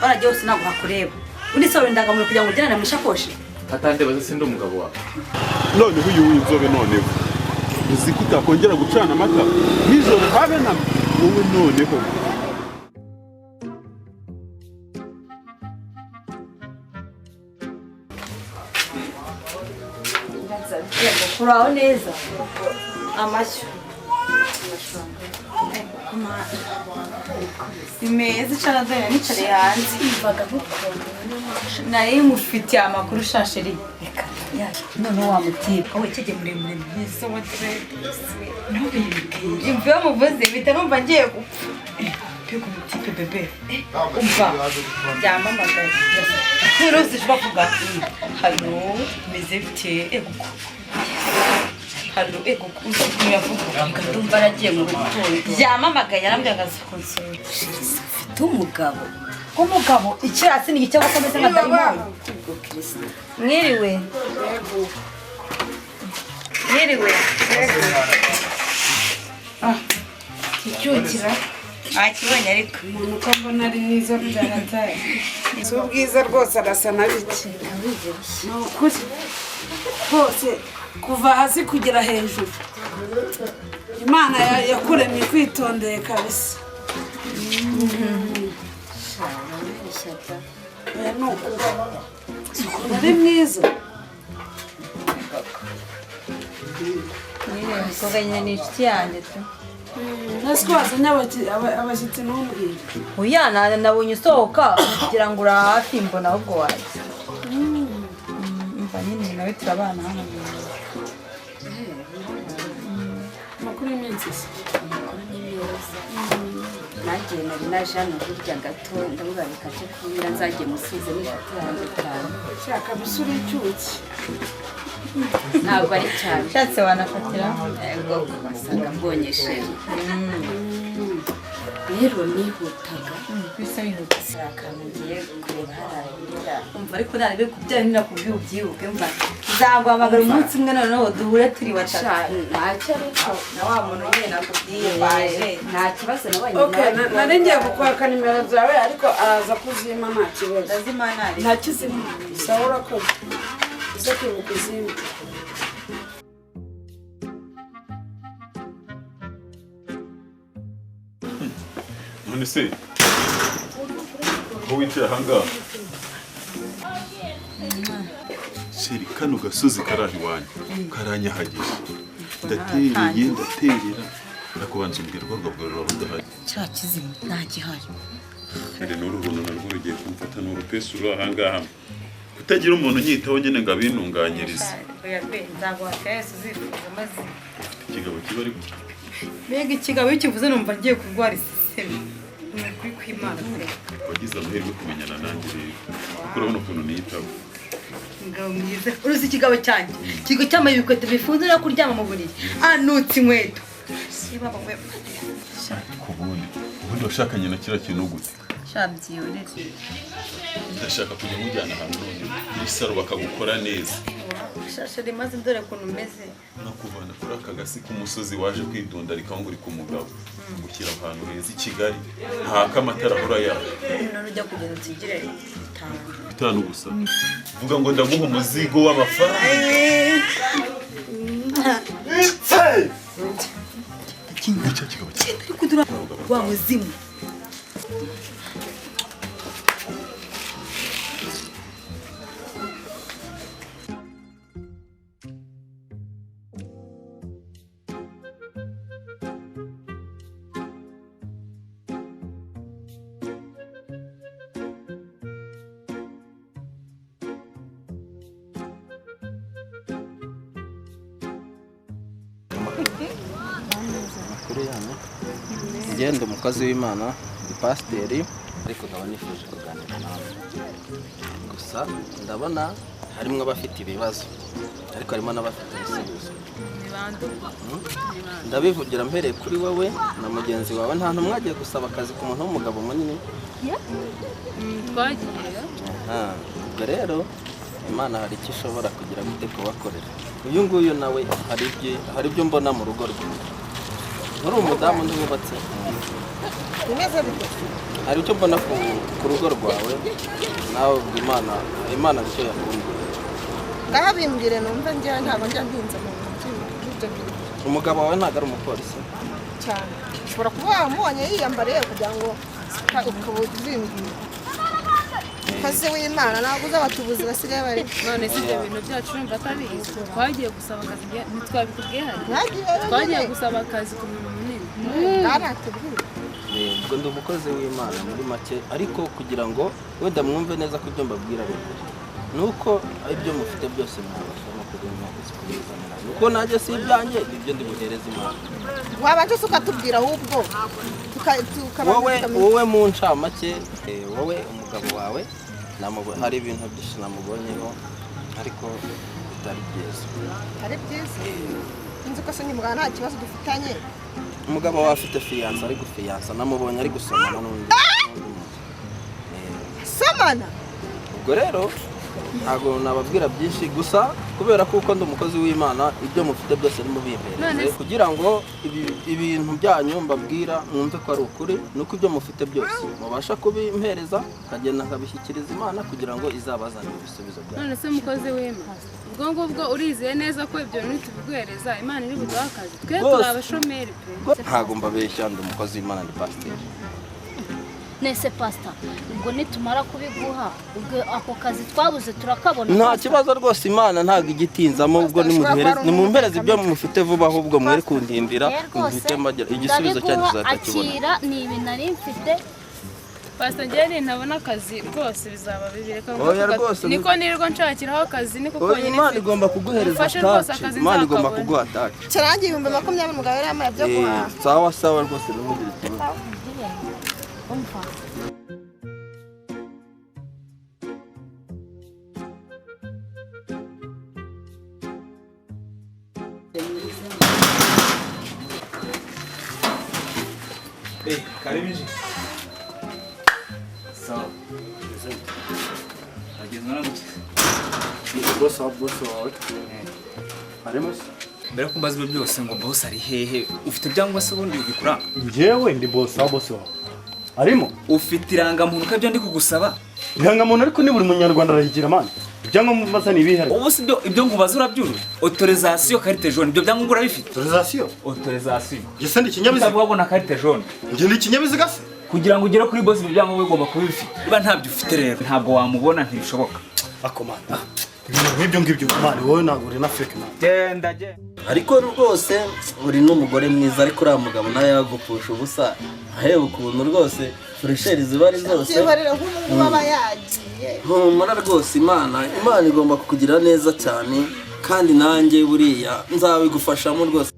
waragiye hose ntabwo hakureba undi soro indangamuntu kugira ngo ujyane mu ishakoshi atandebaza sindi umugabo wawe none uyu w'inzobe noneho uzi ko utakongera gucana amata nijoro habe na wowe noneho kuraho neza amashyo imeza icana dore nicare hanze ivaga gukunda nari mufitiye amakuru shasheri reka none wamutiba wowe kije muremure mwiza wa dread imvuye muvuze bita numva ngiye gupfa pego mutipe bebe umva byamamagaye rose bavuga hano meze bite hano ego kuza kuyavuga ndumva aragiye mu rukundo byamamagaye arambyaga konsole ufite umugabo ikirasi ni icyo gukomeza nka dayimoni mwiriwe kicyukira akibonye ariko umuntu uko mbona ari mwiza byarataye si ubwiza rwose arasa na bike ni ukuri rwose kuva hasi kugera hejuru imana yakuremye kwitondeye kabisa ni ukuri ari mwiza umukobwa nyine ni inshuti yanjye tu nasi ko wazanye abashyitsi n'umbwira uyana nabonye usohoka kugira ngo uri hafi mbona ahubwo waje mva nyine nawe turabana hano amakuru y'iminsi se nanjye nari naje hano hirya gato ndavuga reka cyo kubira nzagiye musize n'inshuti yanjye cyane shaka bisura icyuki ntabwo ari cyane ushatse wanafatira ego wasanga mbonye sheri rero nihutaga bisa bihuta akantu ngiye kureba harahira umva ariko nari kubyaye ninakubwiye ubyibuke mva nzaguhamagara umunsi umwe noneho duhure turi batatu ntacyo ariko na wa muntu nyine nakubwiye waje nta kibazo nabonye nari ngiye kukwaka nimero zawe ariko araza kuzima nta kibazo ndazimanari nta kizima sawa urakoze uze kwibuka izindi none se aho wicaye ahangaha sheri kano gasozi karaha iwanyu karanyahagije ndaterera ndakubanza umbwira rwagabwarura rudahari cya kizima nta gihari sheri n'uru runtu narwo rugiye kumfata n'urupesu uri ahangaha kutagira umuntu unyitaho nyine ngo abintunganyirize ikigabo kiba ariko mbega ikigabo iyo kivuze numva ngiye kurwara iseseme ni ukuri kw'Imana wagize amahirwe kumenyana nanjye rero kuko urabona ukuntu niyitaho ingabo mwiza uruzi ikigabo cyanjye kigo cyambaye ibikweto bifunze no kuryama mu buriri anutse inkweto ubundi washakanye na kiriya kintu gute shabyiyorere ndashaka kujya mujyana ahantu none muri saro bakagukora neza shashari maze ndore ukuntu umeze nakuvana kuri aka gasi k'umusozi waje kwidunda rikangura ku mugabo gushyira ahantu heza i Kigali ntaka amatara ahora yaka none ujya kugenda utsigire 5 gusa vuga ngo ndaguha umuzigo w'amafaranga kingica kigabo ariko dura wa muzimu ngende umukozi w'Imana ni pasiteri ariko nkaba nifuje kuganira nawe gusa ndabona harimo abafite ibibazo ariko harimo n'abafite ibisubizo ndabivugira mpereye kuri wowe na mugenzi wawe nta ntumwe agiye gusaba akazi ku muntu w'umugabo munini twagiye ubwo rero Imana hari icyo ishobora kugira gute kubakorera uyu nguyu nawe hari ibyo mbona mu rugo rwe uri umudamu ntubatse bimeze bite hari icyo mbona ku rugo rwawe nawe imana nicyo yakunda ngaho bimbwire numve njyewe ntabwo njya ntinze mu bintu by'ibyo bintu umugabo wawe ntabwo ari umupolisi cyane ushobora kuba wamubonye yiyambariye kugira ngo ukaba ubimbwira kazi w'imana ntabwo uzi abatubuzi basigaye bari none si ibyo bintu byacu urumva atabizi twagiye gusaba akazi ntitwabikubwiye hano twagiye gusaba akazi ku muntu munini ntaratubwira ubwo ndi umukozi w'imana muri make ariko kugira ngo wenda mwumve neza ko ibyo mbabwira ari ukuri nuko ibyo mufite byose mwabasha no kubizanira nuko nanjye si ibyanjye nibyo ndi buhereze imana wabanje se ukatubwira ahubwo wowe mu ncamake wowe umugabo wawe hari ibintu byinshi namubonyeho ariko bitari byiza ari byiza inzi ko se nyumugabo nta kibazo dufitanye umugabo wawe afite fiyansa ari gufiyansa namubonye ari gusomana n'undi somana ubwo rero ntabwo nababwira byinshi gusa kubera kuko ndi umukozi w'imana ibyo mufite byose nimubimpereze kugira ngo ibintu byanyu mbabwira mwumve ko ari ukuri nuko ibyo mufite byose mubasha kubimpereza nkagenda nkabishyikiriza imana kugira ngo izabazanire ibisubizo byanyu none se mukozi w'imana ubwo ngubwo urizeye neza ko ibyo bintu tubiguhereza imana iri buduhe akazi twe turi abashomeri pe ntabwo mbabeshya ndi umukozi w'imana ni pasiteri nese pastor ubwo nitumara kubiguha ubwo ako kazi twabuze turakabona nta kibazo rwose imana ntabwo igitinzamo ubwo nimumpereze ibyo mufite vuba ahubwo mwere kundindira igisubizo cyanyu tuzakibona akira ni ibintu nari mfite pastor njyewe ntabona akazi rwose bizaba bibiri niko nirirwa nshakiraho akazi niko konyine imana igomba kuguhereza taci imana igomba kuguha taci kirangiye 2020 umugabo yari yamaye byo guhaha sawa sawa rwose n'umugire ikibazo umva karibu nje sawa ageze na boss wawe harimo mbere kumbaza ibyo byose ngo boss ari hehe ufite byangwa se ubundi ubikura njyewe ndi boss wawe harimo ufite irangamuntu kabyo ndi kugusaba irangamuntu ariko ni buri munyarwanda arahigira mani ibyangombwa masa ni ibihari ubu si ibyo nkubaza urabyuru autorisation carte jaune ibyo byangombwa urabifite autorisation gese ndi kinyabiziga wabona carte jaune njye ndi kinyabiziga se kugira ngo ugere kuri boss ibyo byangombwa ugomba kubifite niba ntabyo ufite rero ntabwo wamubona ntibishoboka akomana ibyo ngibyo mani wowe ntabwo uri na fake man genda ariko rwose uri n'umugore mwiza ariko uriya mugabo nawe yagupfusha ubusa aheba ukuntu rwose furesheri ziba ari zose kibarira nk'umuntu baba yagiye humura rwose imana igomba kukugira neza cyane kandi nanjye buriya nzabigufashamo rwose